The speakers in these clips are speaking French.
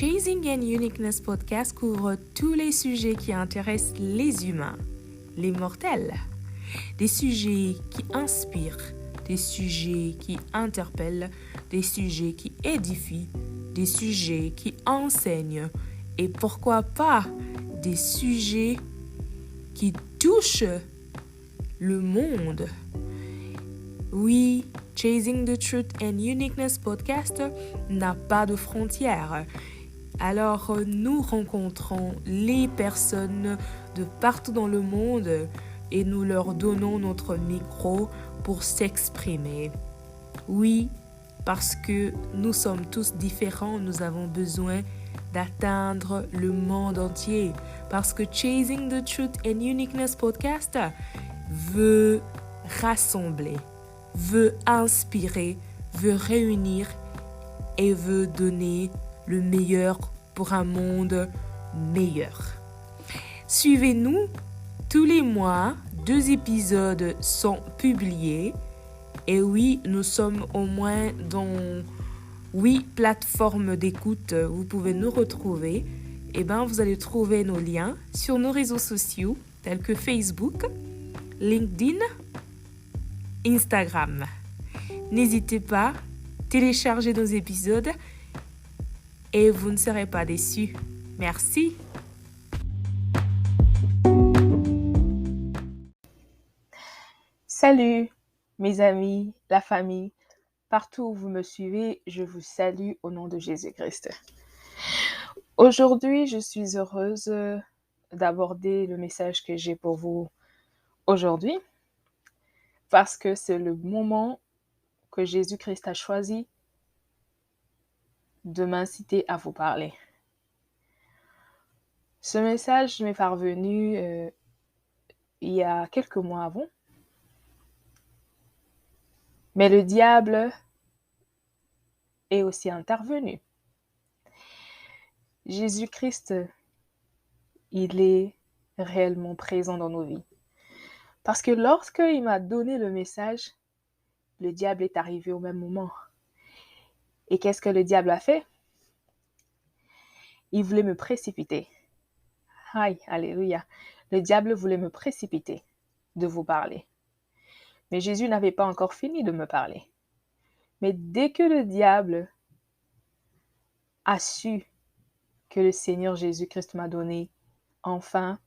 Chasing and Uniqueness Podcast couvre tous les sujets qui intéressent les humains, les mortels. Des sujets qui inspirent, des sujets qui interpellent, des sujets qui édifient, des sujets qui enseignent et pourquoi pas des sujets qui touchent le monde. Oui, Chasing the Truth and Uniqueness Podcast n'a pas de frontières. Alors, nous rencontrons les personnes de partout dans le monde et nous leur donnons notre micro pour s'exprimer. Oui, parce que nous sommes tous différents, nous avons besoin d'atteindre le monde entier. Parce que Chasing the Truth and Uniqueness Podcast veut rassembler, veut inspirer, veut réunir et veut donner le meilleur pour un monde meilleur. Suivez-nous tous les mois, 2 épisodes sont publiés. Et oui, nous sommes au moins dans 8 plateformes d'écoute. Vous pouvez nous retrouver. Vous allez trouver nos liens sur nos réseaux sociaux tels que Facebook, LinkedIn, Instagram. N'hésitez pas, téléchargez nos épisodes et vous ne serez pas déçus. Merci. Salut mes amis, la famille, partout où vous me suivez, je vous salue au nom de Jésus-Christ. Aujourd'hui, je suis heureuse d'aborder le message que j'ai pour vous aujourd'hui parce que c'est le moment que Jésus-Christ a choisi de m'inciter à vous parler. Ce message m'est parvenu il y a quelques mois avant. Mais le diable est aussi intervenu. Jésus-Christ, il est réellement présent dans nos vies. Parce que lorsqu'il m'a donné le message, le diable est arrivé au même moment. Et qu'est-ce que le diable a fait? Il voulait me précipiter. Aïe, alléluia. Le diable voulait me précipiter de vous parler. Mais Jésus n'avait pas encore fini de me parler. Mais dès que le diable a su que le Seigneur Jésus-Christ m'a donné enfin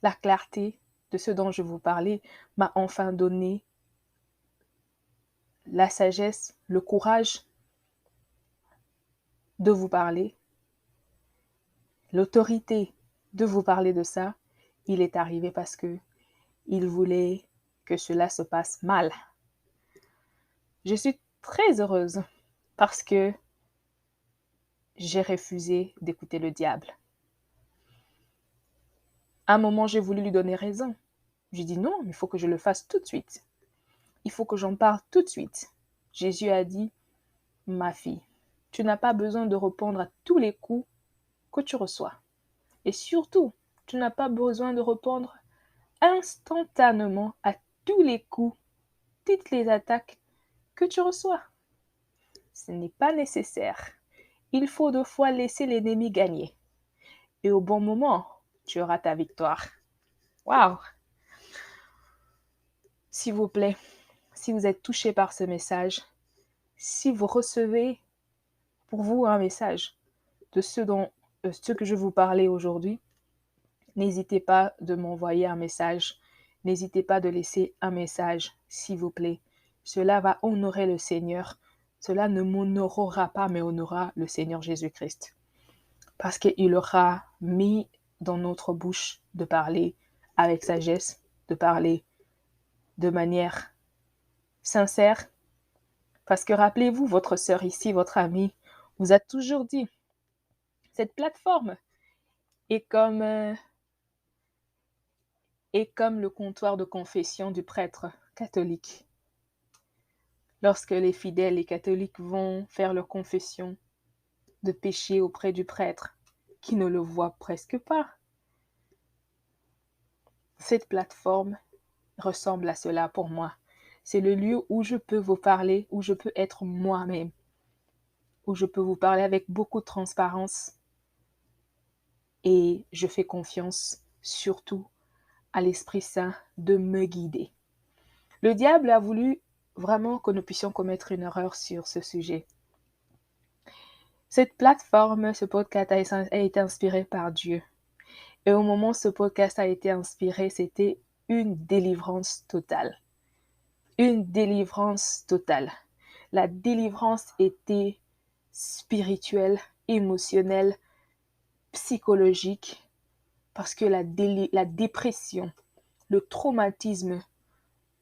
la clarté de ce dont je vous parlais, m'a enfin donné la sagesse, le courage de vous parler, l'autorité de vous parler de ça, il est arrivé parce que il voulait que cela se passe mal. Je suis très heureuse parce que j'ai refusé d'écouter le diable. À un moment, j'ai voulu lui donner raison. J'ai dit non, il faut que je le fasse tout de suite. Il faut que j'en parle tout de suite. Jésus a dit, ma fille, tu n'as pas besoin de répondre à tous les coups que tu reçois. Et surtout, tu n'as pas besoin de répondre instantanément à tous les coups, toutes les attaques que tu reçois. Ce n'est pas nécessaire. Il faut 2 fois laisser l'ennemi gagner. Et au bon moment, tu auras ta victoire. Waouh! S'il vous plaît, si vous êtes touché par ce message, si vous recevez pour vous un message de ce que je vous parlais aujourd'hui, n'hésitez pas de m'envoyer un message. N'hésitez pas de laisser un message, s'il vous plaît. Cela va honorer le Seigneur. Cela ne m'honorera pas, mais honorera le Seigneur Jésus-Christ. Parce qu'il aura mis dans notre bouche de parler avec sagesse, de parler de manière sincère. Parce que rappelez-vous, votre sœur ici, votre amie, vous a toujours dit, cette plateforme est comme le comptoir de confession du prêtre catholique. Lorsque les fidèles et catholiques vont faire leur confession de péché auprès du prêtre, qui ne le voit presque pas, cette plateforme ressemble à cela pour moi. C'est le lieu où je peux vous parler, où je peux être moi-même. où je peux vous parler avec beaucoup de transparence et je fais confiance surtout à l'Esprit Saint de me guider. Le diable a voulu vraiment que nous puissions commettre une erreur sur ce sujet. Cette plateforme, ce podcast a été inspiré par Dieu. Et au moment où ce podcast a été inspiré, c'était une délivrance totale. Une délivrance totale. La délivrance était spirituelle, émotionnelle, psychologique, parce que la dépression, le traumatisme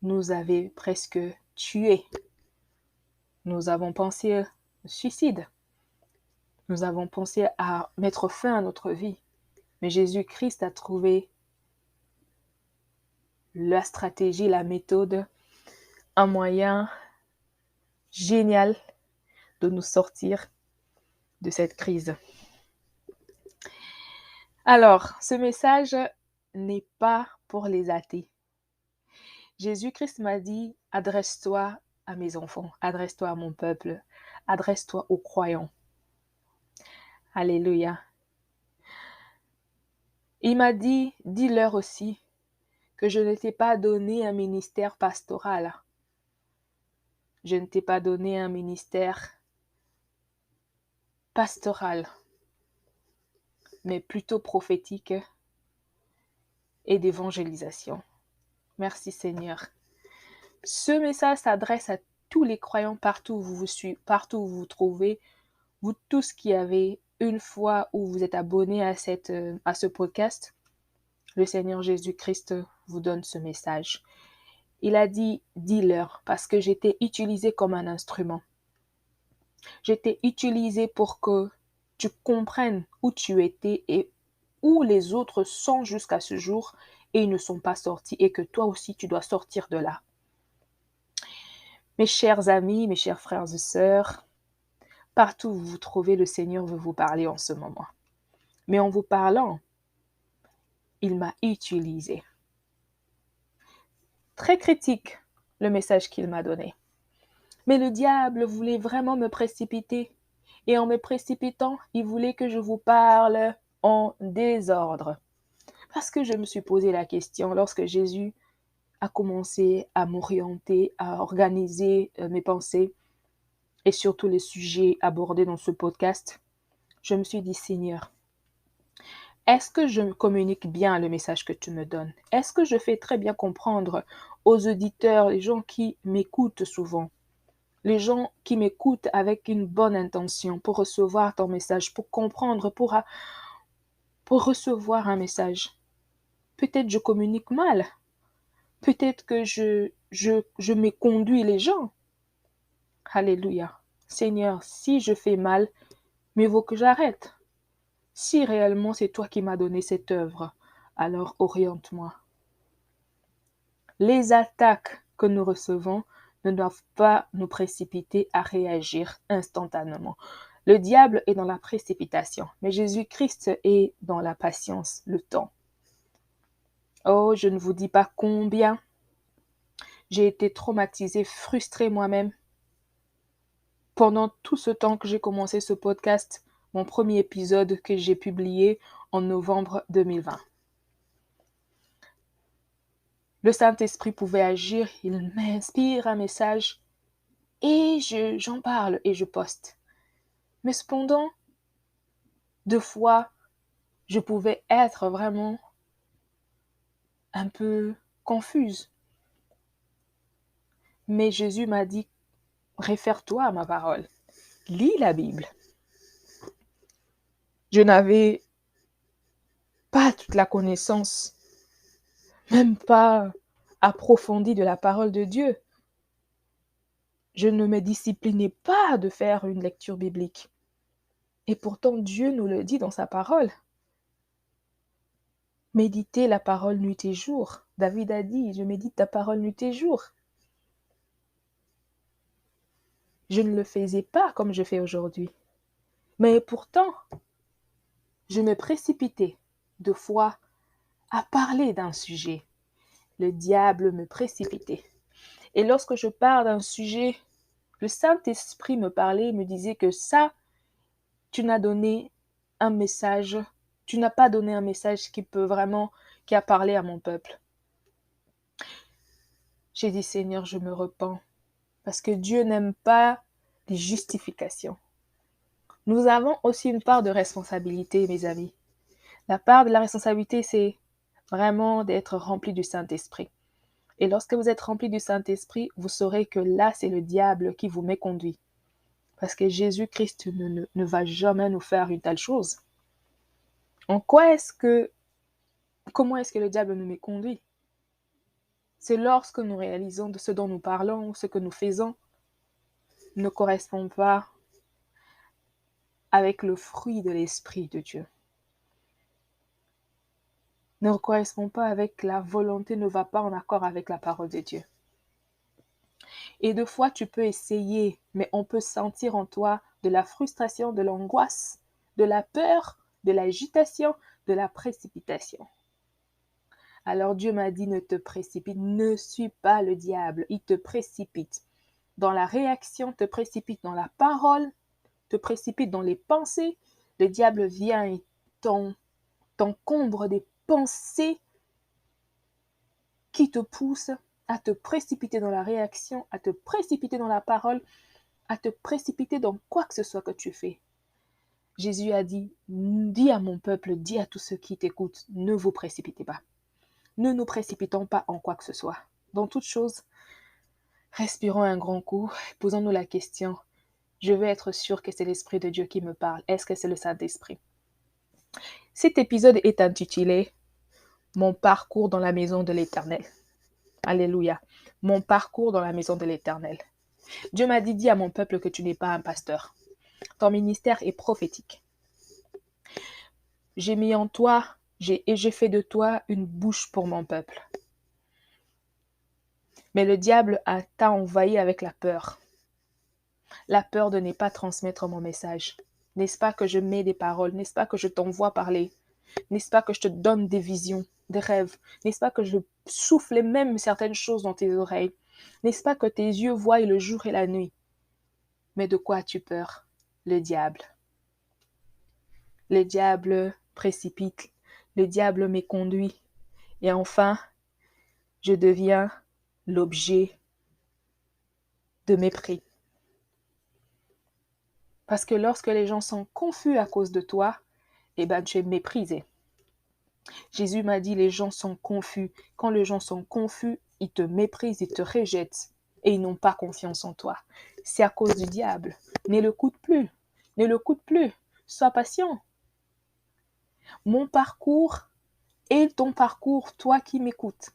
nous avait presque tués. Nous avons pensé au suicide. Nous avons pensé à mettre fin à notre vie. Mais Jésus-Christ a trouvé la stratégie, la méthode, un moyen génial de nous sortir de cette crise. Alors, ce message n'est pas pour les athées. Jésus-Christ m'a dit, adresse-toi à mes enfants, adresse-toi à mon peuple, adresse-toi aux croyants. Alléluia. Il m'a dit, dis-leur aussi que je ne t'ai pas donné un ministère pastoral. Je ne t'ai pas donné un ministère pastoral, mais plutôt prophétique et d'évangélisation. Merci Seigneur. Ce message s'adresse à tous les croyants partout où partout où vous vous trouvez, vous tous qui avez une fois où vous êtes abonnés à ce podcast. Le Seigneur Jésus-Christ vous donne ce message. Il a dit, dis-leur, parce que j'étais utilisé comme un instrument. J'étais utilisé pour que tu comprennes où tu étais et où les autres sont jusqu'à ce jour et ils ne sont pas sortis et que toi aussi tu dois sortir de là. Mes chers amis, mes chers frères et sœurs, partout où vous vous trouvez, le Seigneur veut vous parler en ce moment. Mais en vous parlant, il m'a utilisé. Très critique, le message qu'il m'a donné. Mais le diable voulait vraiment me précipiter. Et en me précipitant, il voulait que je vous parle en désordre. Parce que je me suis posé la question lorsque Jésus a commencé à m'orienter, à organiser mes pensées et surtout les sujets abordés dans ce podcast. Je me suis dit, Seigneur, est-ce que je communique bien le message que tu me donnes? Est-ce que je fais très bien comprendre aux auditeurs, les gens qui m'écoutent souvent, les gens qui m'écoutent avec une bonne intention pour recevoir ton message, pour comprendre, pour recevoir un message? Peut-être je communique mal. Peut-être que je méconduis les gens. Alléluia. Seigneur, si je fais mal, mieux vaut que j'arrête. Si réellement c'est toi qui m'as donné cette œuvre, alors oriente-moi. Les attaques que nous recevons ne doivent pas nous précipiter à réagir instantanément. Le diable est dans la précipitation, mais Jésus-Christ est dans la patience, le temps. Oh, je ne vous dis pas combien j'ai été traumatisée, frustrée moi-même. Pendant tout ce temps que j'ai commencé ce podcast, mon premier épisode que j'ai publié en novembre 2020. Le Saint-Esprit pouvait agir, il m'inspire un message et j'en parle et je poste. Mais cependant, deux fois, je pouvais être vraiment un peu confuse. Mais Jésus m'a dit, réfère-toi à ma parole, lis la Bible. Je n'avais pas toute la connaissance, même pas approfondie de la parole de Dieu. Je ne me disciplinais pas de faire une lecture biblique. Et pourtant, Dieu nous le dit dans sa parole. Méditez la parole nuit et jour. David a dit, je médite ta parole nuit et jour. Je ne le faisais pas comme je fais aujourd'hui. Mais pourtant, je me précipitais deux fois à parler d'un sujet. Le diable me précipitait. Et lorsque je parle d'un sujet, le Saint-Esprit me parlait, me disait que ça, tu n'as donné un message, tu n'as pas donné un message qui a parlé à mon peuple. J'ai dit, Seigneur, je me repens, parce que Dieu n'aime pas les justifications. Nous avons aussi une part de responsabilité, mes amis. La part de la responsabilité, c'est vraiment d'être rempli du Saint-Esprit. Et lorsque vous êtes rempli du Saint-Esprit, vous saurez que là, c'est le diable qui vous méconduit. Parce que Jésus-Christ ne va jamais nous faire une telle chose. Comment est-ce que le diable nous méconduit? C'est lorsque nous réalisons de ce dont nous parlons, ce que nous faisons, ne correspond pas avec le fruit de l'Esprit de Dieu. Ne correspond pas avec la volonté, ne va pas en accord avec la parole de Dieu. Et des fois, tu peux essayer, mais on peut sentir en toi de la frustration, de l'angoisse, de la peur, de l'agitation, de la précipitation. Alors Dieu m'a dit, ne te précipite, ne suis pas le diable, il te précipite. Dans la réaction, te précipite dans la parole, te précipite dans les pensées. Le diable vient et t'encombre des pensées qui te poussent à te précipiter dans la réaction, à te précipiter dans la parole, à te précipiter dans quoi que ce soit que tu fais. Jésus a dit, dis à mon peuple, dis à tous ceux qui t'écoutent, ne vous précipitez pas. Ne nous précipitons pas en quoi que ce soit. Dans toute chose, respirons un grand coup, posons-nous la question, je veux être sûr que c'est l'Esprit de Dieu qui me parle. Est-ce que c'est le Saint-Esprit? Cet épisode est intitulé « Mon parcours dans la maison de l'Éternel ». Alléluia. Mon parcours dans la maison de l'Éternel. Dieu m'a dit, dis à mon peuple que tu n'es pas un pasteur. Ton ministère est prophétique. J'ai mis en toi et j'ai fait de toi une bouche pour mon peuple. Mais le diable t'a envahi avec la peur. La peur de ne pas transmettre mon message. N'est-ce pas que je mets des paroles? N'est-ce pas que je t'envoie parler? N'est-ce pas que je te donne des visions, des rêves? N'est-ce pas que je souffle même certaines choses dans tes oreilles? N'est-ce pas que tes yeux voient le jour et la nuit? Mais de quoi as-tu peur? Le diable. Le diable précipite. Le diable m'éconduit. Et enfin, je deviens l'objet de mépris. Parce que lorsque les gens sont confus à cause de toi, eh ben, tu es méprisé. Jésus m'a dit, les gens sont confus. Quand les gens sont confus, ils te méprisent, ils te rejettent et ils n'ont pas confiance en toi. C'est à cause du diable. Ne l'écoute plus. Ne l'écoute plus. Sois patient. Mon parcours et ton parcours, toi qui m'écoutes,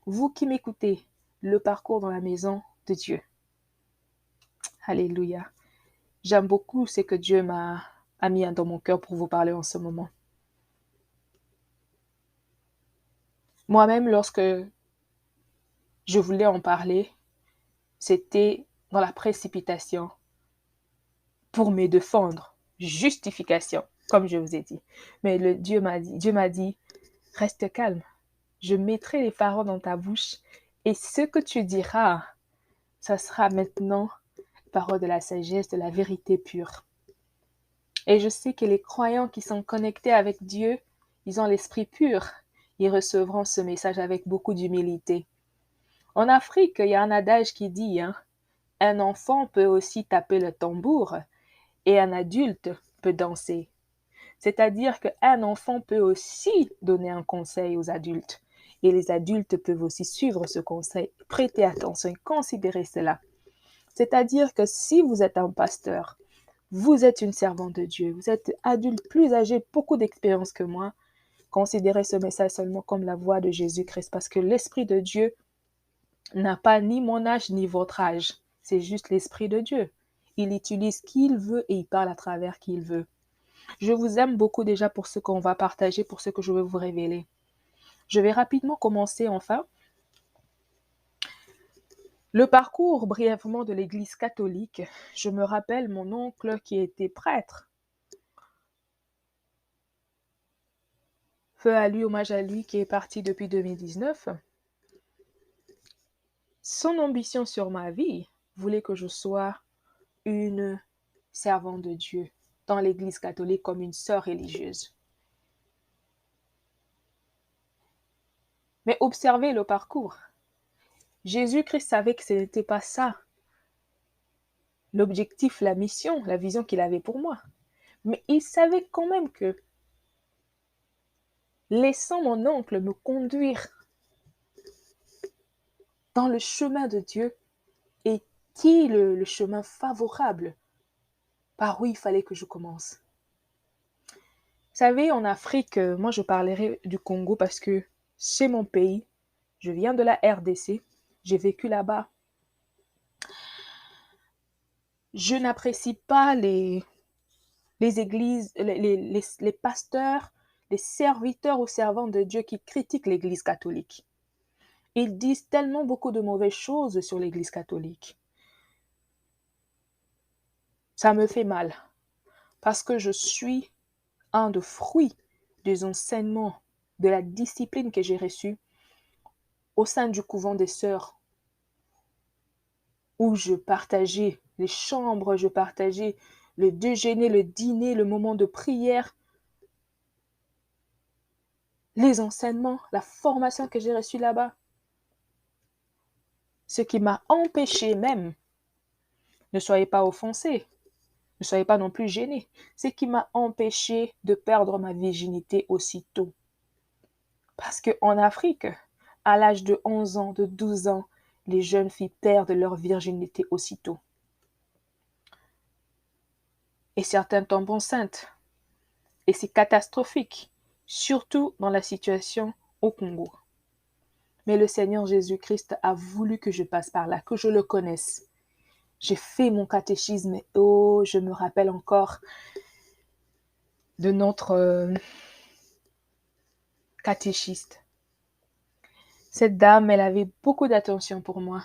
vous qui m'écoutez, le parcours dans la maison de Dieu. Alléluia. J'aime beaucoup ce que Dieu m'a mis dans mon cœur pour vous parler en ce moment. Moi-même, lorsque je voulais en parler, c'était dans la précipitation pour me défendre. Justification, comme je vous ai dit. Mais Dieu m'a dit, reste calme. Je mettrai les paroles dans ta bouche et ce que tu diras, ça sera maintenant parole de la sagesse, de la vérité pure. Et je sais que les croyants qui sont connectés avec Dieu, ils ont l'esprit pur. Ils recevront ce message avec beaucoup d'humilité. En Afrique, il y a un adage qui dit, un enfant peut aussi taper le tambour et un adulte peut danser. C'est-à-dire qu'un enfant peut aussi donner un conseil aux adultes. Et les adultes peuvent aussi suivre ce conseil, prêter attention et considérer cela. C'est-à-dire que si vous êtes un pasteur, vous êtes une servante de Dieu, vous êtes adulte plus âgé, beaucoup d'expérience que moi, considérez ce message seulement comme la voix de Jésus-Christ parce que l'Esprit de Dieu n'a pas ni mon âge ni votre âge. C'est juste l'Esprit de Dieu. Il utilise qui il veut et il parle à travers qui il veut. Je vous aime beaucoup déjà pour ce qu'on va partager, pour ce que je vais vous révéler. Je vais rapidement commencer enfin. Le parcours brièvement de l'Église catholique. Je me rappelle mon oncle qui était prêtre. Feu à lui, hommage à lui, qui est parti depuis 2019. Son ambition sur ma vie voulait que je sois une servante de Dieu, dans l'Église catholique comme une sœur religieuse. Mais observez le parcours. Jésus-Christ savait que ce n'était pas ça l'objectif, la mission, la vision qu'il avait pour moi. Mais il savait quand même que, laissant mon oncle me conduire dans le chemin de Dieu, était le chemin favorable par où il fallait que je commence. Vous savez, en Afrique, moi je parlerai du Congo parce que c'est mon pays. Je viens de la RDC. J'ai vécu là-bas. Je n'apprécie pas les églises, les pasteurs, les serviteurs ou servantes de Dieu qui critiquent l'Église catholique. Ils disent tellement beaucoup de mauvaises choses sur l'Église catholique. Ça me fait mal parce que je suis un des fruits des enseignements, de la discipline que j'ai reçue au sein du couvent des sœurs où je partageais les chambres, je partageais le déjeuner, le dîner, le moment de prière, les enseignements, la formation que j'ai reçue là-bas. Ce qui m'a empêché même, ne soyez pas offensés, ne soyez pas non plus gênés, ce qui m'a empêché de perdre ma virginité aussitôt. Parce qu'en Afrique, à l'âge de 11 ans, de 12 ans, les jeunes filles perdent leur virginité aussitôt. Et certaines tombent enceintes. Et c'est catastrophique, surtout dans la situation au Congo. Mais le Seigneur Jésus-Christ a voulu que je passe par là, que je le connaisse. J'ai fait mon catéchisme et oh, je me rappelle encore de notre catéchiste. Cette dame, elle avait beaucoup d'attention pour moi.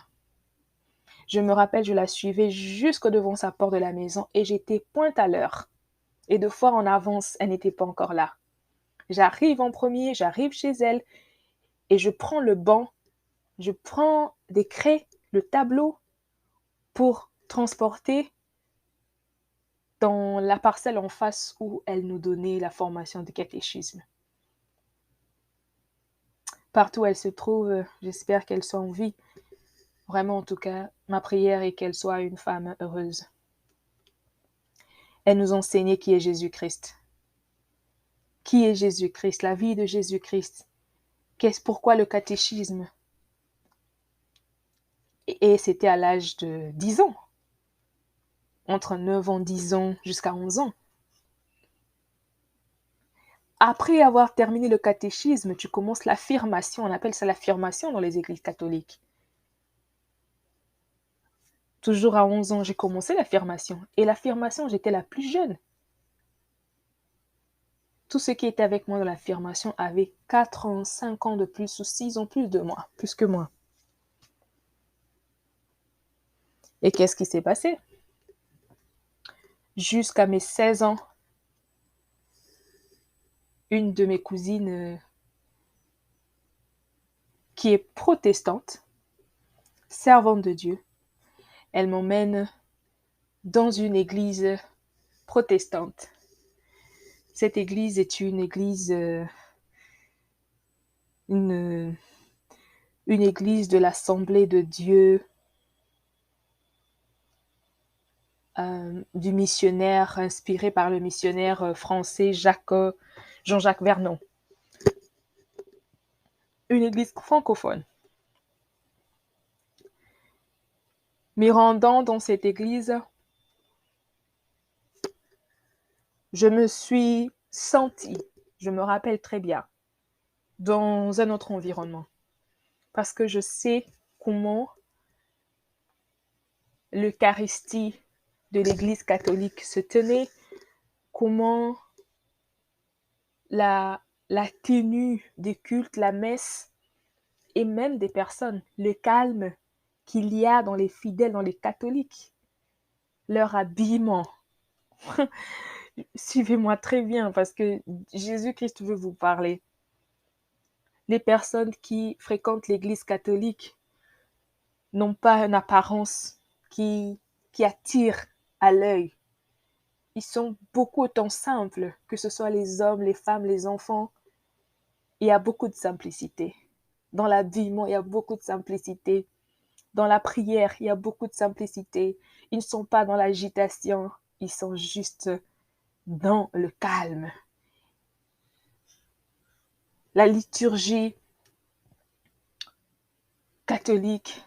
Je me rappelle, je la suivais jusque devant sa porte de la maison et j'étais point à l'heure. Et 2 fois en avance, elle n'était pas encore là. J'arrive en premier, j'arrive chez elle et je prends le banc, je prends des craies, le tableau pour transporter dans la parcelle en face où elle nous donnait la formation de catéchisme. Partout où elle se trouve, j'espère qu'elle soit en vie. Vraiment, en tout cas, ma prière est qu'elle soit une femme heureuse. Elle nous enseignait qui est Jésus-Christ. Qui est Jésus-Christ? La vie de Jésus-Christ. Pourquoi le catéchisme? Et c'était à l'âge de 10 ans. Entre 9 ans, 10 ans, jusqu'à 11 ans. Après avoir terminé le catéchisme, tu commences l'affirmation. On appelle ça l'affirmation dans les églises catholiques. Toujours à 11 ans, j'ai commencé l'affirmation. Et l'affirmation, j'étais la plus jeune. Tous ceux qui étaient avec moi dans l'affirmation avaient 4 ans, 5 ans de plus ou 6 ans plus de moi, plus que moi. Et qu'est-ce qui s'est passé? Jusqu'à mes 16 ans, une de mes cousines qui est protestante, servante de Dieu, elle m'emmène dans une église protestante. Cette église est une église, une église de l'Assemblée de Dieu, du missionnaire, inspiré par le missionnaire français Jean-Jacques Vernon. Une église francophone. Me rendant dans cette église, je me suis sentie, je me rappelle très bien, dans un autre environnement. Parce que je sais comment l'Eucharistie de l'Église catholique se tenait, comment la tenue des cultes, la messe, et même des personnes, le calme qu'il y a dans les fidèles, dans les catholiques, leur habillement. Suivez-moi très bien parce que Jésus-Christ veut vous parler. Les personnes qui fréquentent l'Église catholique n'ont pas une apparence qui attire à l'œil. ils sont beaucoup autant simples, que ce soit les hommes, les femmes, les enfants. Il y a beaucoup de simplicité. Dans l'habillement, il y a beaucoup de simplicité. Dans la prière, il y a beaucoup de simplicité. Ils ne sont pas dans l'agitation, ils sont juste dans le calme. La liturgie catholique,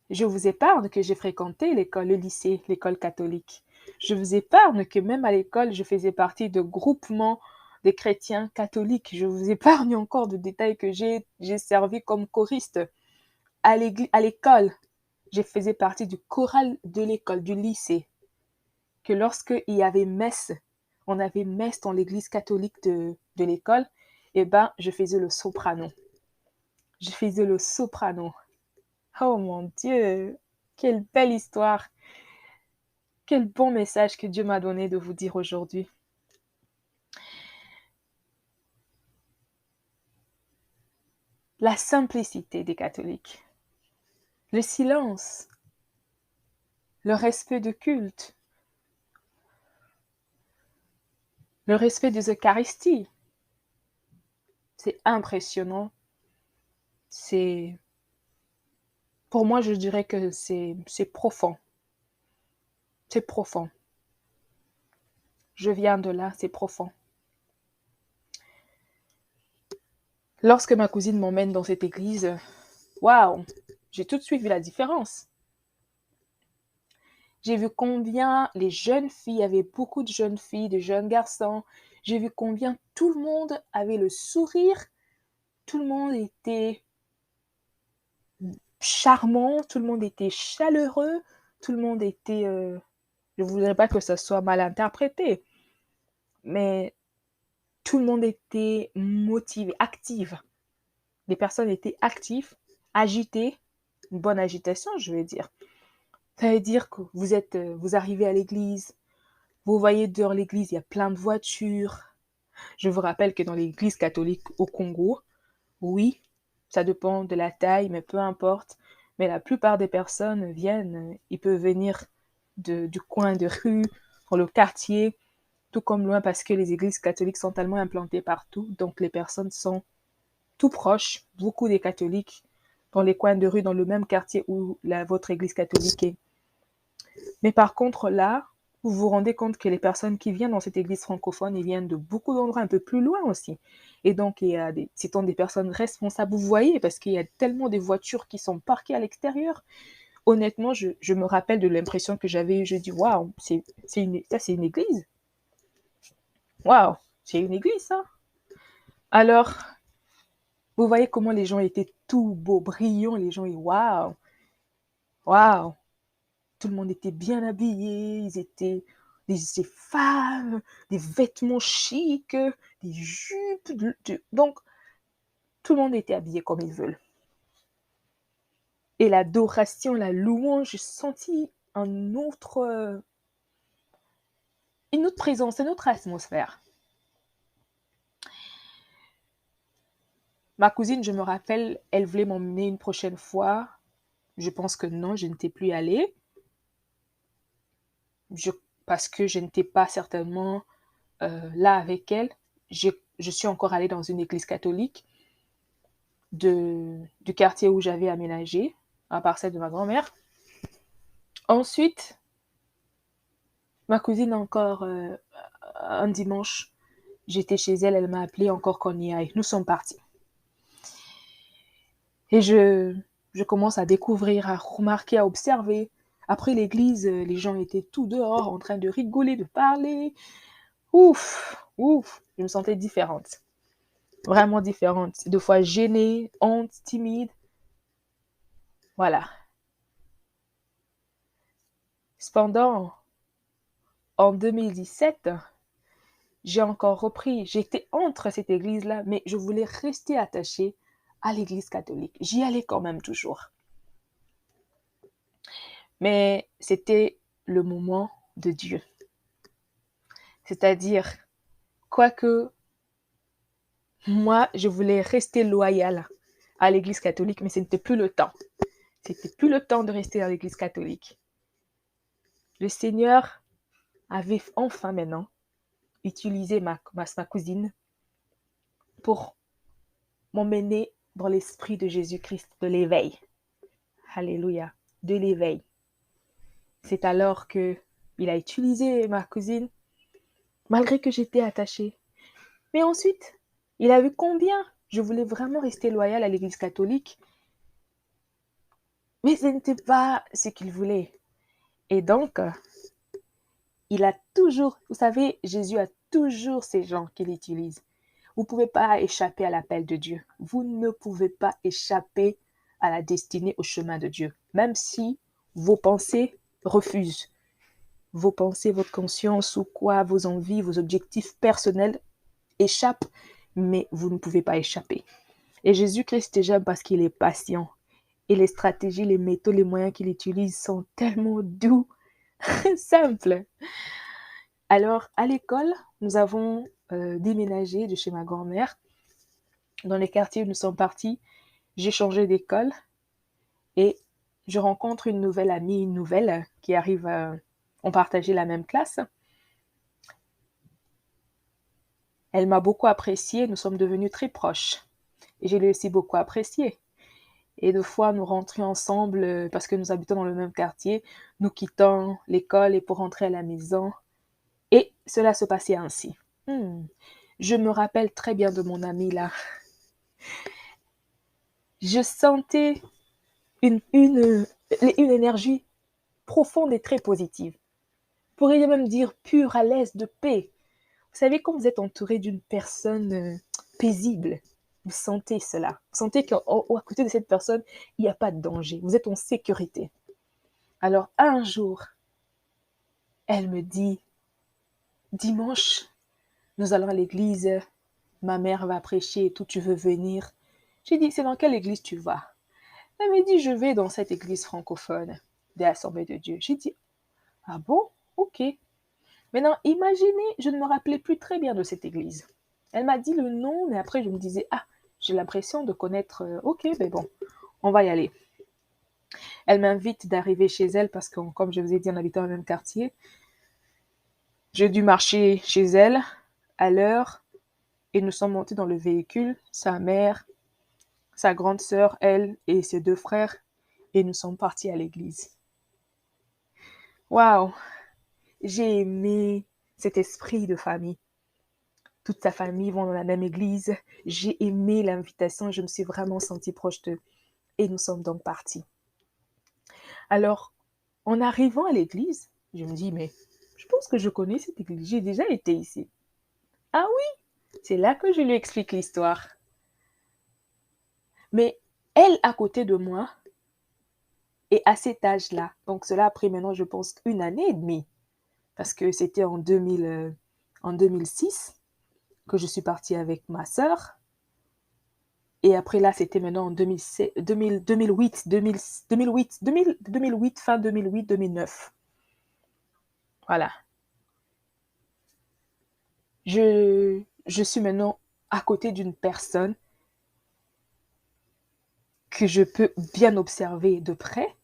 je vous épargne que j'ai fréquenté l'école, le lycée, l'école catholique. Je vous épargne que même à l'école, je faisais partie de groupements des chrétiens catholiques. Je vous épargne encore de détails que j'ai servi comme choriste. À l'école, je faisais partie du choral de l'école, du lycée. Que lorsqu'il y avait messe, on avait messe dans l'église catholique de l'école, eh ben, je faisais le soprano. Je faisais le soprano. Oh mon Dieu, quelle belle histoire. Quel bon message que Dieu m'a donné de vous dire aujourd'hui. La simplicité des catholiques. Le silence. Le respect du culte. Le respect des Eucharisties. C'est impressionnant. Pour moi, je dirais que c'est profond. C'est profond. Je viens de là, c'est profond. Lorsque ma cousine m'emmène dans cette église, waouh, j'ai tout de suite vu la différence. J'ai vu combien les jeunes filles, il y avait beaucoup de jeunes filles, de jeunes garçons. J'ai vu combien tout le monde avait le sourire. Tout le monde était charmant, tout le monde était chaleureux, tout le monde était... je ne voudrais pas que ça soit mal interprété, mais tout le monde était motivé, actif. Les personnes étaient actives, agitées, une bonne agitation, je vais dire. Ça veut dire que vous arrivez à l'église, vous voyez dehors l'église, il y a plein de voitures. Je vous rappelle que dans l'église catholique au Congo, oui, ça dépend de la taille, mais peu importe. Mais la plupart des personnes viennent, ils peuvent venir du coin de rue, dans le quartier, tout comme loin parce que les églises catholiques sont tellement implantées partout. Donc les personnes sont tout proches, beaucoup des catholiques, dans les coins de rue, dans le même quartier où votre église catholique est. Mais par contre, là, vous vous rendez compte que les personnes qui viennent dans cette église francophone, ils viennent de beaucoup d'endroits un peu plus loin aussi. Et donc, ce sont des personnes responsables, vous voyez, parce qu'il y a tellement de voitures qui sont parquées à l'extérieur. Honnêtement, je me rappelle de l'impression que j'avais eue. Je dis, waouh, ça c'est une église. Waouh, c'est une église, ça. Alors, vous voyez comment les gens étaient tout beaux, brillants, les gens, waouh, waouh. Tout le monde était bien habillé, ils étaient des femmes, des vêtements chics, des jupes. Donc, tout le monde était habillé comme ils veulent. Et l'adoration, la louange, j'ai senti une autre présence, une autre atmosphère. Ma cousine, je me rappelle, elle voulait m'emmener une prochaine fois. Je pense que non, je n'étais plus allée. Parce que je n'étais pas certainement là avec elle. Je suis encore allée dans une église catholique du quartier où j'avais aménagé, à part celle de ma grand-mère. Ensuite, ma cousine encore, un dimanche, j'étais chez elle, elle m'a appelé encore qu'on y aille. Nous sommes partis. Et je commence à découvrir, à remarquer, à observer. Après l'église, les gens étaient tout dehors, en train de rigoler, de parler. Ouf, je me sentais différente. Vraiment différente. Des fois gênée, honte, timide. Voilà. Cependant, en 2017, j'ai encore repris. J'étais entre cette église-là, mais je voulais rester attachée à l'église catholique. J'y allais quand même toujours. Mais c'était le moment de Dieu. C'est-à-dire, quoique moi, je voulais rester loyale à l'église catholique, mais ce n'était plus le temps. C'était plus le temps de rester dans l'église catholique. Le Seigneur avait enfin maintenant utilisé ma cousine pour m'emmener dans l'esprit de Jésus-Christ, de l'éveil. Alléluia, de l'éveil. C'est alors que il a utilisé ma cousine, malgré que j'étais attachée. Mais ensuite, il a vu combien je voulais vraiment rester loyale à l'Église catholique, mais ce n'était pas ce qu'il voulait. Et donc, il a toujours, vous savez, Jésus a toujours ces gens qu'il utilise. Vous ne pouvez pas échapper à l'appel de Dieu. Vous ne pouvez pas échapper à la destinée, au chemin de Dieu. Même si vos pensées refusent. Vos pensées, votre conscience ou quoi, vos envies, vos objectifs personnels échappent, mais vous ne pouvez pas échapper. Et Jésus-Christ j'aime parce qu'il est patient. Et les stratégies, les méthodes, les moyens qu'il utilise sont tellement doux, simples. Alors, à l'école, nous avons déménagé de chez ma grand-mère. Dans les quartiers où nous sommes partis, j'ai changé d'école et je rencontre une nouvelle amie, une nouvelle qui arrive, on partageait la même classe. Elle m'a beaucoup appréciée, nous sommes devenus très proches. Et je l'ai aussi beaucoup appréciée. Et deux fois, nous rentrions ensemble parce que nous habitons dans le même quartier. Nous quittons l'école et pour rentrer à la maison. Et cela se passait ainsi. Je me rappelle très bien de mon amie là. Je sentais une énergie profonde et très positive. Vous pourriez même dire pure, à l'aise, de paix. Vous savez, quand vous êtes entouré d'une personne paisible, vous sentez cela. Vous sentez qu'à côté de cette personne, il n'y a pas de danger. Vous êtes en sécurité. Alors, un jour, elle me dit, dimanche, nous allons à l'église, ma mère va prêcher et tout, tu veux venir? J'ai dit, c'est dans quelle église tu vas? Elle m'a dit, je vais dans cette église francophone des Assemblées de Dieu. J'ai dit, ah bon? Ok. Maintenant, imaginez, je ne me rappelais plus très bien de cette église. Elle m'a dit le nom, mais après je me disais, ah, j'ai l'impression de connaître, ok, mais bon, on va y aller. Elle m'invite d'arriver chez elle parce que, comme je vous ai dit, on habitait dans le même quartier. J'ai dû marcher chez elle à l'heure et nous sommes montés dans le véhicule, sa mère, sa grande sœur, elle et ses deux frères, et nous sommes partis à l'église. Waouh! J'ai aimé cet esprit de famille. Toute sa famille vont dans la même église. J'ai aimé l'invitation, je me suis vraiment sentie proche d'eux. Et nous sommes donc partis. Alors, en arrivant à l'église, je me dis, mais je pense que je connais cette église, j'ai déjà été ici. Ah oui, c'est là que je lui explique l'histoire. Mais elle, à côté de moi, et à cet âge-là, donc cela a pris maintenant, je pense, 1 année et demie, parce que c'était en 2006 que je suis partie avec ma sœur. Et après là, c'était maintenant en 2008, 2008, fin 2008, 2009. Voilà. Je suis maintenant à côté d'une personne que je peux bien observer de près,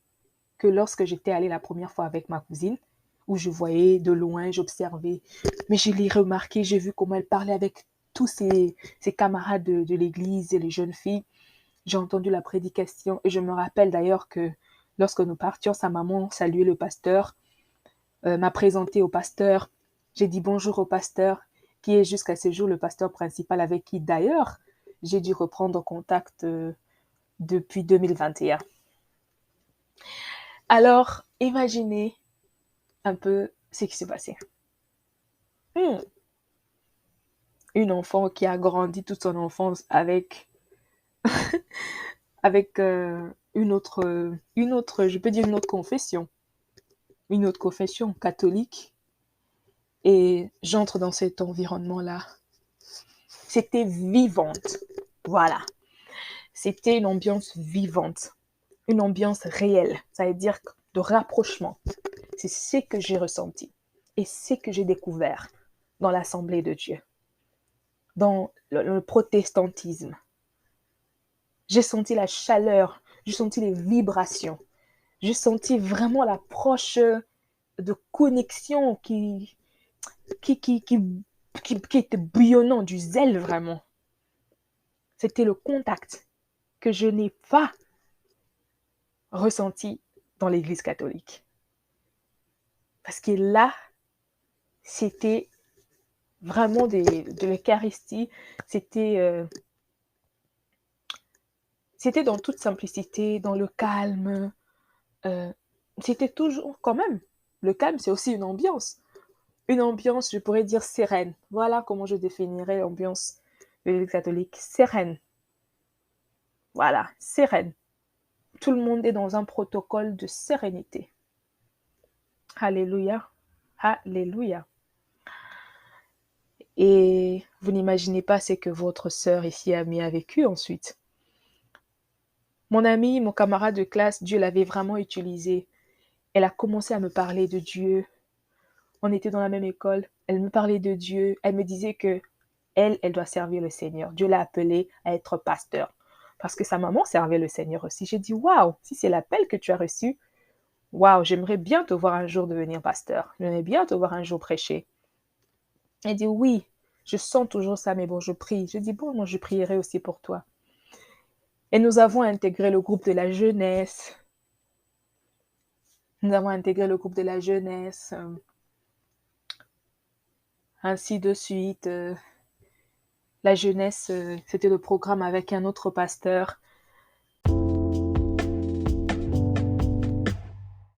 que lorsque j'étais allée la première fois avec ma cousine, où je voyais de loin, j'observais, mais je l'ai remarqué, j'ai vu comment elle parlait avec tous ses camarades de l'église et les jeunes filles. J'ai entendu la prédication et je me rappelle d'ailleurs que lorsque nous partions, sa maman saluait le pasteur, m'a présenté au pasteur. J'ai dit bonjour au pasteur, qui est jusqu'à ce jour le pasteur principal avec qui d'ailleurs j'ai dû reprendre contact depuis 2021. Alors, imaginez un peu ce qui s'est passé. Une enfant qui a grandi toute son enfance avec une autre, je peux dire une autre confession catholique, et j'entre dans cet environnement-là. C'était vivante, voilà. C'était une ambiance vivante, une ambiance réelle, ça veut dire de rapprochement. C'est ce que j'ai ressenti et ce que j'ai découvert dans l'Assemblée de Dieu, dans le protestantisme. J'ai senti la chaleur, j'ai senti les vibrations, j'ai senti vraiment l'approche de connexion qui qui était bouillonnant, du zèle vraiment. C'était le contact que je n'ai pas ressenti dans l'Église catholique. Parce que là, c'était vraiment de l'Eucharistie. C'était dans toute simplicité, dans le calme. C'était toujours, quand même, le calme, c'est aussi une ambiance. Une ambiance, je pourrais dire, sereine. Voilà comment je définirais l'ambiance de l'Église catholique. Sereine. Voilà, sereine. Tout le monde est dans un protocole de sérénité. Alléluia. Alléluia. Et vous n'imaginez pas ce que votre sœur ici amie a vécu ensuite. Mon amie, mon camarade de classe, Dieu l'avait vraiment utilisé. Elle a commencé à me parler de Dieu. On était dans la même école. Elle me parlait de Dieu. Elle me disait que elle doit servir le Seigneur. Dieu l'a appelée à être pasteur. Parce que sa maman servait le Seigneur aussi. J'ai dit, waouh, si c'est l'appel que tu as reçu, waouh, j'aimerais bien te voir un jour devenir pasteur. J'aimerais bien te voir un jour prêcher. Elle dit, oui, je sens toujours ça, mais bon, je prie. Je dis, bon, moi, je prierai aussi pour toi. Et nous avons intégré le groupe de la jeunesse. Nous avons intégré le groupe de la jeunesse. Ainsi de suite. La jeunesse, c'était le programme avec un autre pasteur.